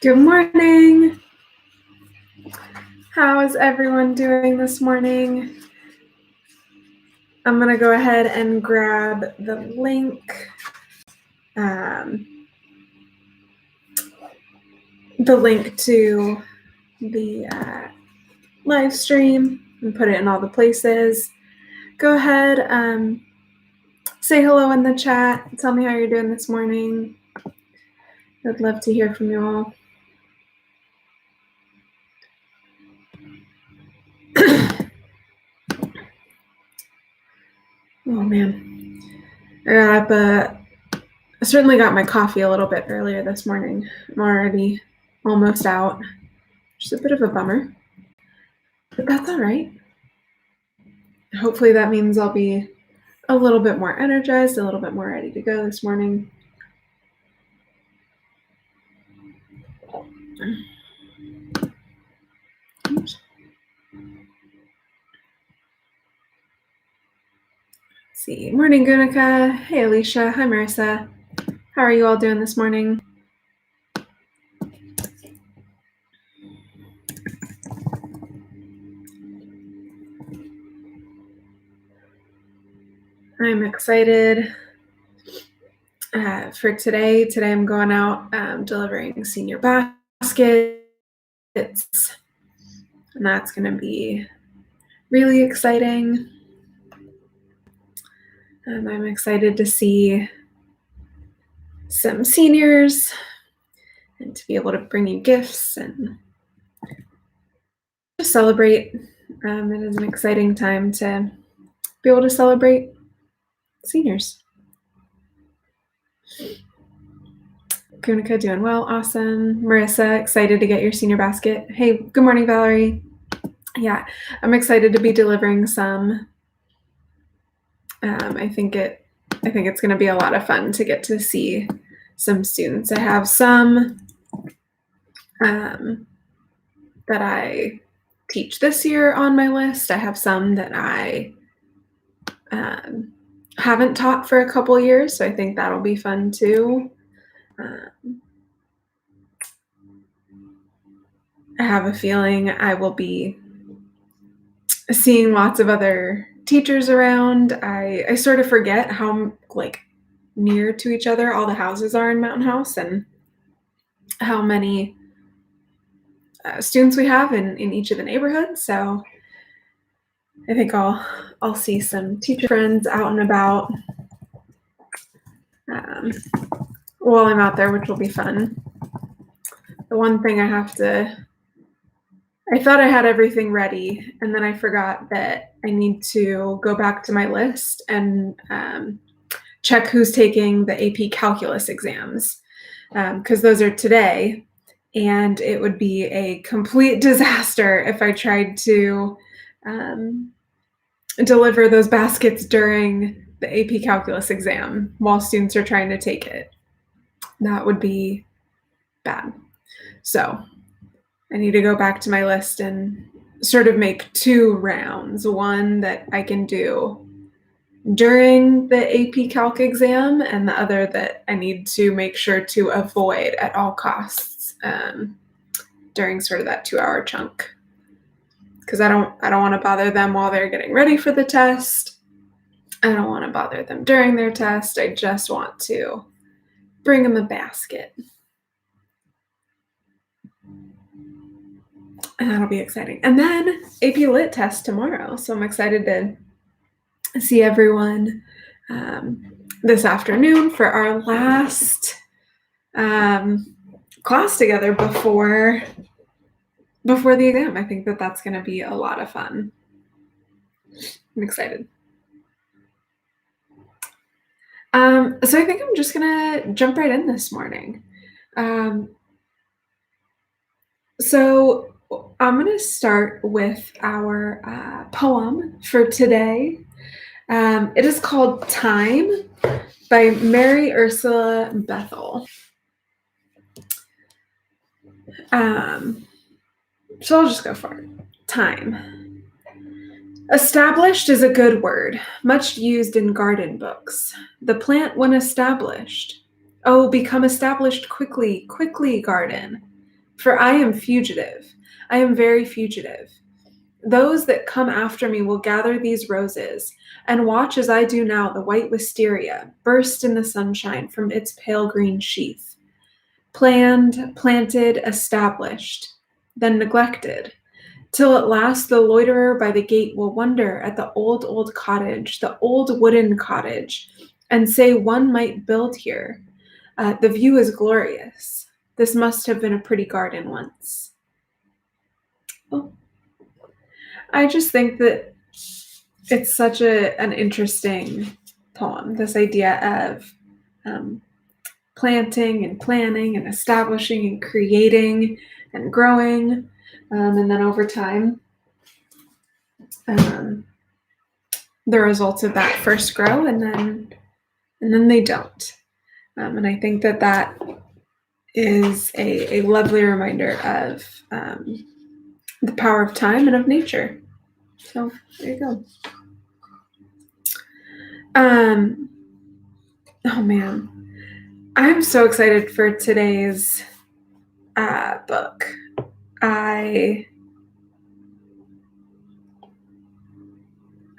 Good morning. How is everyone doing this morning? I'm going to go ahead and grab the link. The link to the live stream and put it in all the places. Go ahead, say hello in the chat. Tell me how you're doing this morning. I'd love to hear from you all. Oh man, I certainly got my coffee a little bit earlier this morning. I'm already almost out, which is a bit of a bummer, but that's all right. Hopefully that means I'll be a little bit more energized, a little bit more ready to go this morning. Oops. Let's see. Morning, Gunica. Hey, Alicia. Hi, Marissa. How are you all doing this morning? I'm excited for today. Today I'm going out delivering senior baskets, and that's going to be really exciting. I'm excited to see some seniors and to be able to bring you gifts and just celebrate. It is an exciting time to be able to celebrate seniors. Kunika doing well, awesome. Marissa, excited to get your senior basket. Hey, good morning, Valerie. Yeah, I'm excited to be delivering some. I think it's going to be a lot of fun to get to see some students. I have some that I teach this year on my list. I have some that I haven't taught for a couple years, so I think that'll be fun too. I have a feeling I will be seeing lots of other teachers around. I sort of forget how near to each other all the houses are in Mountain House and how many students we have in each of the neighborhoods. So I think I'll see some teacher friends out and about while I'm out there, which will be fun. The one thing I thought I had everything ready, and then I forgot that I need to go back to my list and check who's taking the AP Calculus exams, because those are today, and it would be a complete disaster if I tried to deliver those baskets during the AP Calculus exam while students are trying to take it. That would be bad. So I need to go back to my list and sort of make two rounds, one that I can do during the AP Calc exam and the other that I need to make sure to avoid at all costs during sort of that 2-hour chunk. Because I don't want to bother them while they're getting ready for the test. I don't want to bother them during their test. I just want to bring them a basket. And that'll be exciting. And then AP Lit test tomorrow. So I'm excited to see everyone this afternoon for our last class together before the exam. I think that's going to be a lot of fun. I'm excited. So I think I'm just going to jump right in this morning. So I'm going to start with our poem for today. It is called Time by Mary Ursula Bethell. So I'll just go for it. Time. Established is a good word, much used in garden books. The plant when established. Oh, become established quickly, quickly, garden. For I am fugitive. I am very fugitive. Those that come after me will gather these roses, and watch as I do now the white wisteria burst in the sunshine from its pale green sheath. Planned, planted, established, then neglected, till at last the loiterer by the gate will wonder at the old, old cottage, the old wooden cottage, and say one might build here. The view is glorious. This must have been a pretty garden once. Oh, I just think that it's such an interesting poem, this idea of planting and planning and establishing and creating and growing, and then over time, the results of that first grow and then they don't. And I think that is a lovely reminder of the power of time and of nature. So there you go. Oh man, I'm so excited for today's book.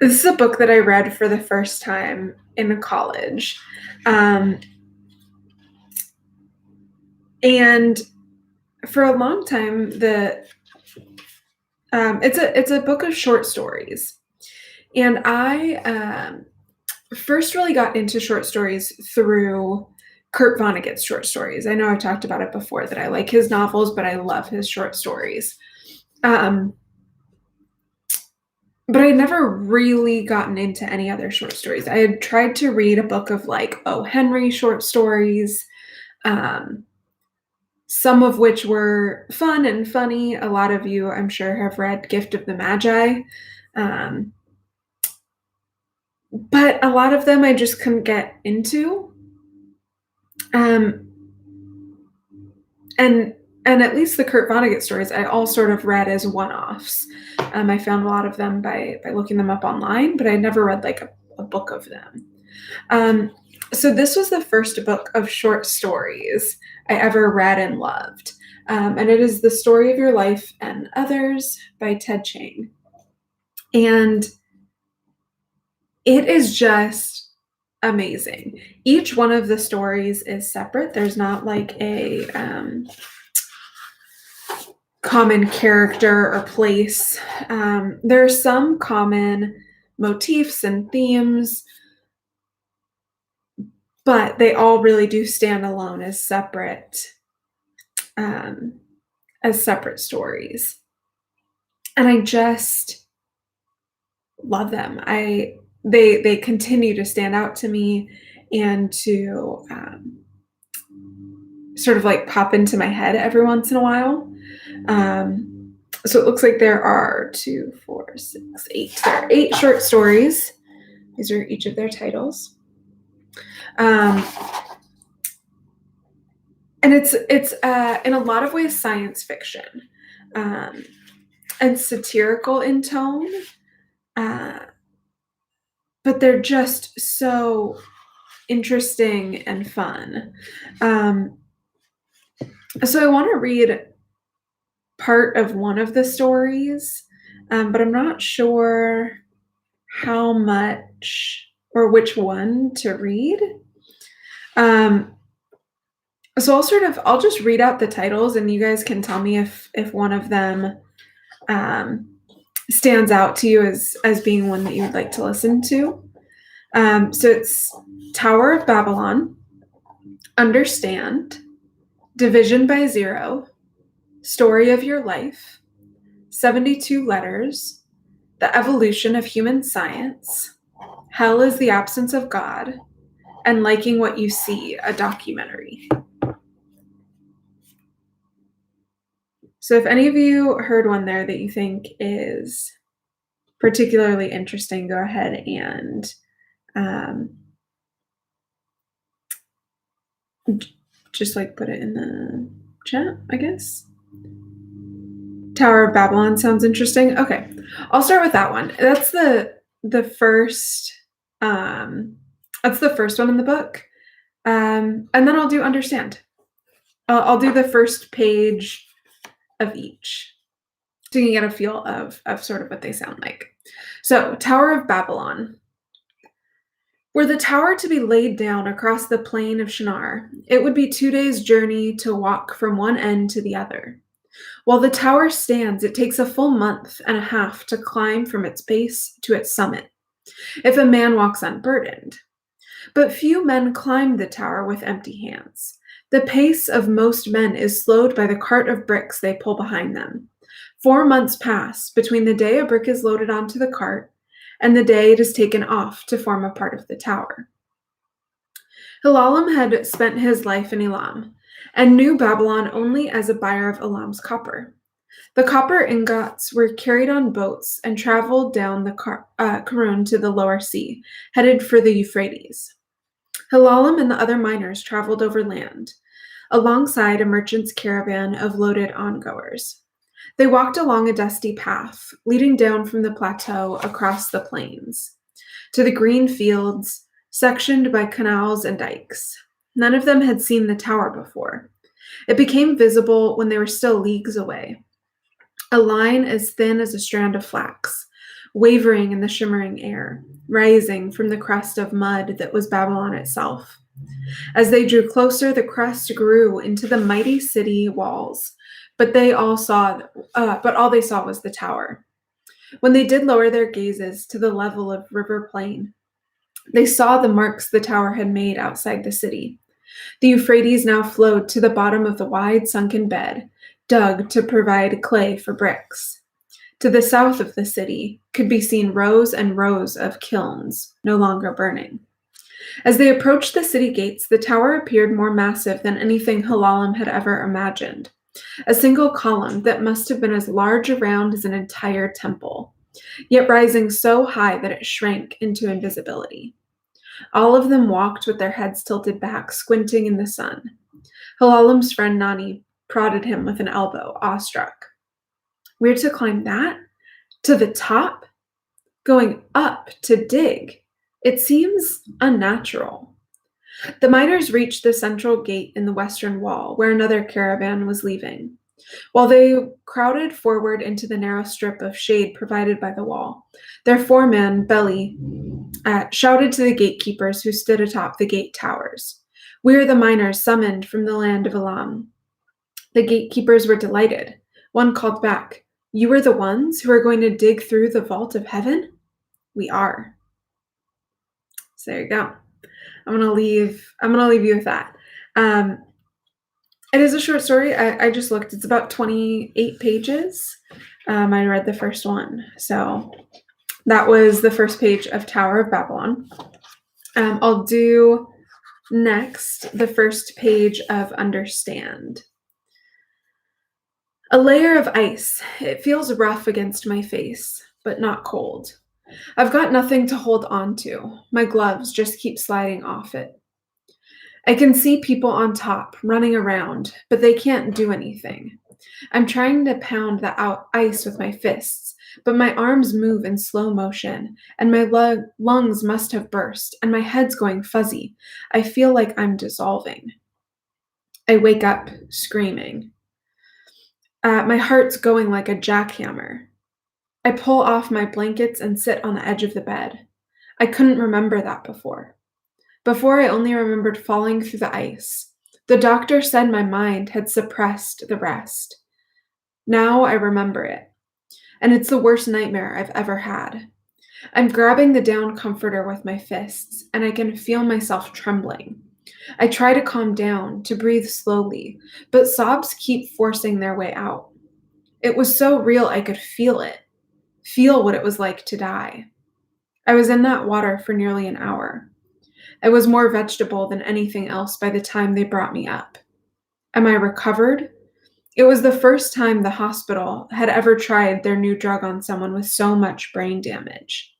This is a book that I read for the first time in college. And for a long time, it's a book of short stories. And I first really got into short stories through Kurt Vonnegut's short stories. I know I've talked about it before that I like his novels, but I love his short stories. But I'd never really gotten into any other short stories. I had tried to read a book of like O. Henry short stories, some of which were fun and funny. A lot of you, I'm sure, have read Gift of the Magi. But a lot of them I just couldn't get into. And at least the Kurt Vonnegut stories, I all sort of read as one-offs. I found a lot of them by looking them up online, but I never read like a book of them. So this was the first book of short stories I ever read and loved. And it is The Story of Your Life and Others by Ted Chiang. And it is just amazing. Each one of the stories is separate. There's not like a common character or place. There are some common motifs and themes, but they all really do stand alone as separate stories. And I just love them. They continue to stand out to me and to sort of like pop into my head every once in a while. So it looks like there are 2, 4, 6, 8. There are 8 short stories. These are each of their titles. And it's in a lot of ways science fiction, and satirical in tone, but they're just so interesting and fun. So I want to read part of one of the stories, but I'm not sure how much or which one to read. So I'll just read out the titles and you guys can tell me if one of them stands out to you as being one that you would like to listen to. So it's Tower of Babylon, Understand, Division by Zero, Story of Your Life, 72 Letters, The Evolution of Human Science, Hell is the Absence of God, and Liking What You See, a documentary. So if any of you heard one there that you think is particularly interesting, go ahead and just like put it in the chat, I guess. Tower of Babylon sounds interesting. Okay, I'll start with that one. That's the first. That's the first one in the book, and then I'll do Understand. I'll do the first page of each, so you can get a feel of sort of what they sound like. So, Tower of Babylon. Were the tower to be laid down across the plain of Shinar, it would be 2 days' journey to walk from one end to the other. While the tower stands, it takes a full month and a half to climb from its base to its summit, if a man walks unburdened. But few men climb the tower with empty hands. The pace of most men is slowed by the cart of bricks they pull behind them. 4 months pass between the day a brick is loaded onto the cart and the day it is taken off to form a part of the tower. Hilalam had spent his life in Elam and knew Babylon only as a buyer of Elam's copper. The copper ingots were carried on boats and traveled down the Karun to the lower sea, headed for the Euphrates. Hilalam and the other miners traveled over land, alongside a merchant's caravan of loaded ongoers. They walked along a dusty path, leading down from the plateau across the plains, to the green fields, sectioned by canals and dikes. None of them had seen the tower before. It became visible when they were still leagues away. A line as thin as a strand of flax, wavering in the shimmering air, rising from the crust of mud that was Babylon itself. As they drew closer, the crust grew into the mighty city walls, but all they saw was the tower. When they did lower their gazes to the level of river plain, they saw the marks the tower had made outside the city. The Euphrates now flowed to the bottom of the wide sunken bed, dug to provide clay for bricks. To the south of the city could be seen rows and rows of kilns, no longer burning. As they approached the city gates, the tower appeared more massive than anything Hilalam had ever imagined. A single column that must have been as large around as an entire temple, yet rising so high that it shrank into invisibility. All of them walked with their heads tilted back, squinting in the sun. Hilalam's friend Nani prodded him with an elbow, awestruck. We're to climb that? To the top? Going up to dig? It seems unnatural. The miners reached the central gate in the western wall, where another caravan was leaving. While they crowded forward into the narrow strip of shade provided by the wall, their foreman, Belly, shouted to the gatekeepers who stood atop the gate towers. We are the miners summoned from the land of Elam. The gatekeepers were delighted. One called back, You are the ones who are going to dig through the vault of heaven? We are. So there you go. I'm gonna leave you with that. It is a short story. I just looked. It's about 28 pages. I read the first one. So that was the first page of Tower of Babylon. I'll do next the first page of Understand. A layer of ice. It feels rough against my face, but not cold. I've got nothing to hold on to. My gloves just keep sliding off it. I can see people on top running around, but they can't do anything. I'm trying to pound the ice with my fists, but my arms move in slow motion, and my lungs must have burst, and my head's going fuzzy. I feel like I'm dissolving. I wake up screaming. My heart's going like a jackhammer. I pull off my blankets and sit on the edge of the bed. I couldn't remember that before. Before, I only remembered falling through the ice. The doctor said my mind had suppressed the rest. Now I remember it, and it's the worst nightmare I've ever had. I'm grabbing the down comforter with my fists, and I can feel myself trembling. I try to calm down, to breathe slowly, but sobs keep forcing their way out. It was so real I could feel it, feel what it was like to die. I was in that water for nearly an hour. I was more vegetable than anything else by the time they brought me up. Am I recovered? It was the first time the hospital had ever tried their new drug on someone with so much brain damage.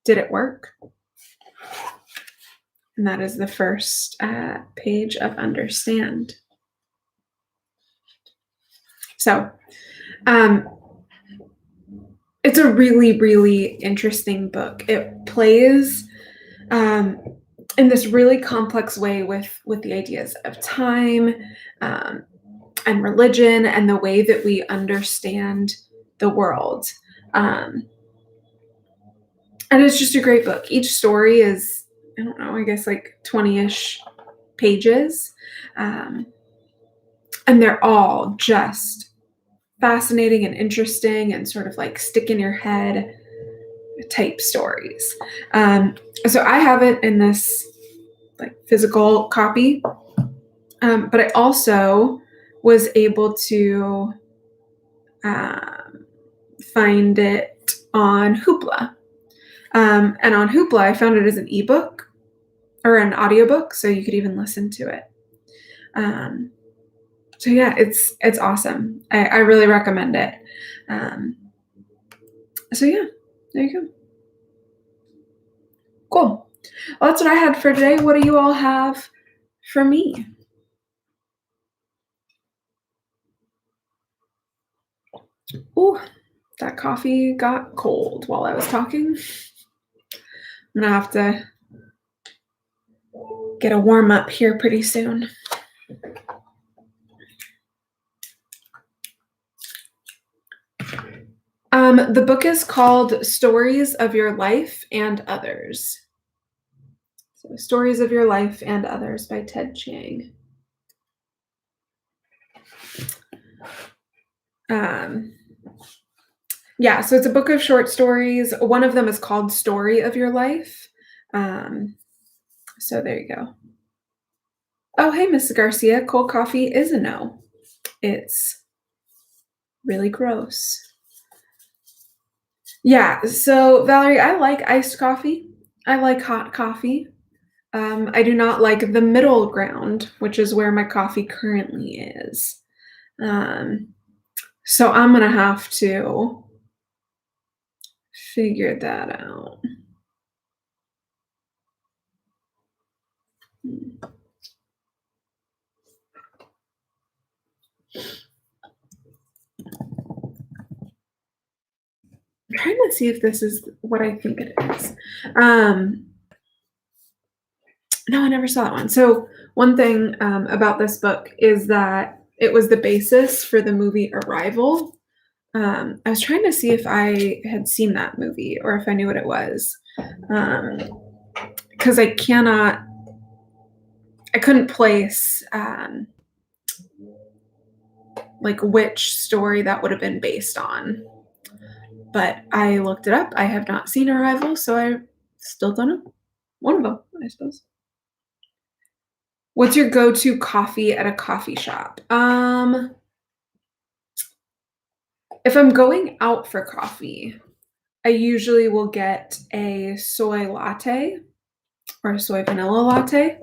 Did it work? And that is the first page of Understand. So, it's a really, really interesting book. It plays in this really complex way with the ideas of time, and religion and the way that we understand the world. Um, and it's just a great book. Each story is, I don't know, I guess like 20-ish pages. Um, and they're all just fascinating and interesting and sort of like stick in your head type stories. Um, so I have it in this like physical copy, but I also was able to um, find it on Hoopla. And on Hoopla, I found it as an ebook or an audiobook, so you could even listen to it. Um, so yeah, it's awesome. I really recommend it. Um, so yeah, there you go. Cool. Well, that's what I had for today. What do you all have for me? Ooh, that coffee got cold while I was talking. I'm gonna have to get a warm up here pretty soon. The book is called Stories of Your Life and Others. So, Stories of Your Life and Others by Ted Chiang. Um, yeah, so it's a book of short stories. One of them is called Story of Your Life. So there you go. Oh, hey, Mrs. Garcia. Cold coffee is a no. It's really gross. Yeah, so Valerie, I like iced coffee. I like hot coffee. I do not like the middle ground, which is where my coffee currently is. Um, so I'm gonna have to figure that out. I'm trying to see if this is what I think it is. No, I never saw that one. So one thing about this book is that it was the basis for the movie Arrival. I was trying to see if I had seen that movie or if I knew what it was, because I couldn't place like which story that would have been based on. But I looked it up. I have not seen Arrival, so I still don't know. One of them, I suppose. What's your go-to coffee at a coffee shop? If I'm going out for coffee, I usually will get a soy latte or a soy vanilla latte.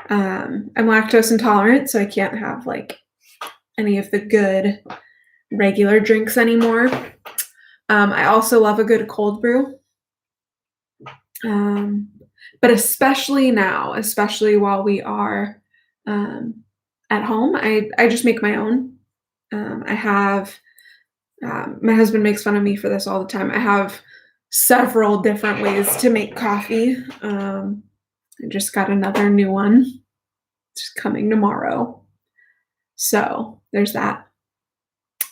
I'm lactose intolerant, so I can't have like any of the good regular drinks anymore. I also love a good cold brew. But especially now, especially while we are at home, I just make my own. I have my husband makes fun of me for this all the time. I have several different ways to make coffee. I just got another new one. It's coming tomorrow. So there's that.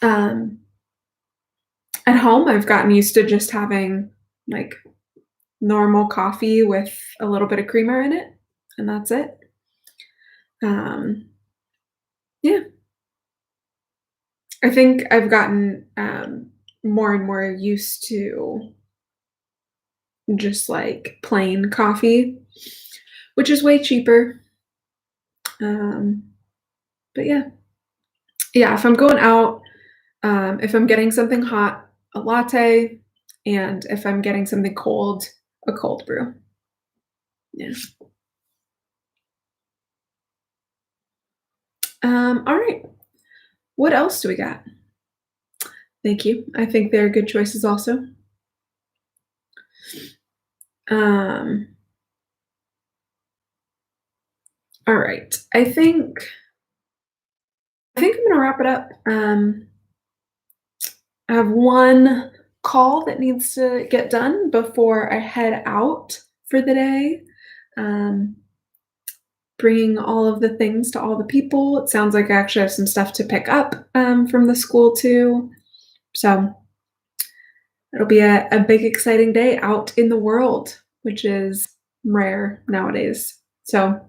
Um, at home, I've gotten used to just having like normal coffee with a little bit of creamer in it, and that's it. Um, yeah, I think I've gotten more and more used to just like plain coffee, which is way cheaper. Um, but yeah, yeah, if I'm going out, if I'm getting something hot, a latte, and if I'm getting something cold, a cold brew. Yeah. All right. What else do we got? Thank you. I think they're good choices also. Um, all right. I think I'm gonna wrap it up. I have one call that needs to get done before I head out for the day. Um, bringing all of the things to all the people. It sounds like I actually have some stuff to pick up from the school too. So it'll be a big, exciting day out in the world, which is rare nowadays. So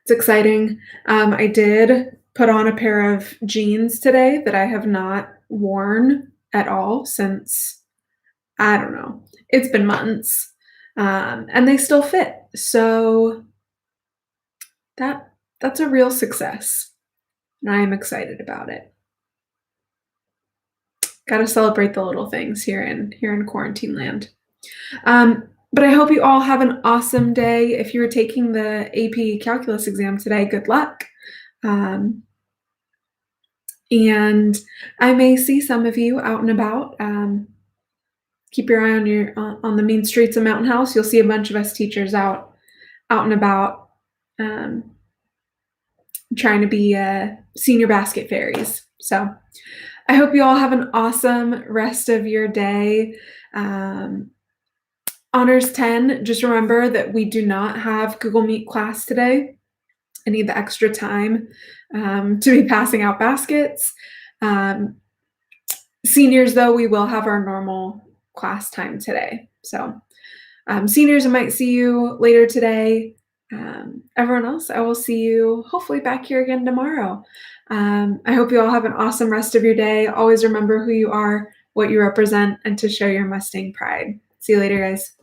it's exciting. I did put on a pair of jeans today that I have not worn at all since, I don't know, it's been months. And they still fit. So that that's a real success. And I am excited about it. Gotta celebrate the little things here in quarantine land. But I hope you all have an awesome day. If you're taking the AP Calculus exam today, good luck. Um, and I may see some of you out and about. Keep your eye on the mean streets of Mountain House. You'll see a bunch of us teachers out and about, um, trying to be senior basket fairies. So I hope you all have an awesome rest of your day. Honors 10, just remember that we do not have Google Meet class today. I need the extra time to be passing out baskets. Seniors, though, we will have our normal class time today. So seniors, I might see you later today. Everyone else, I will see you hopefully back here again tomorrow. I hope you all have an awesome rest of your day. Always remember who you are, what you represent, and to show your Mustang pride. See you later, guys.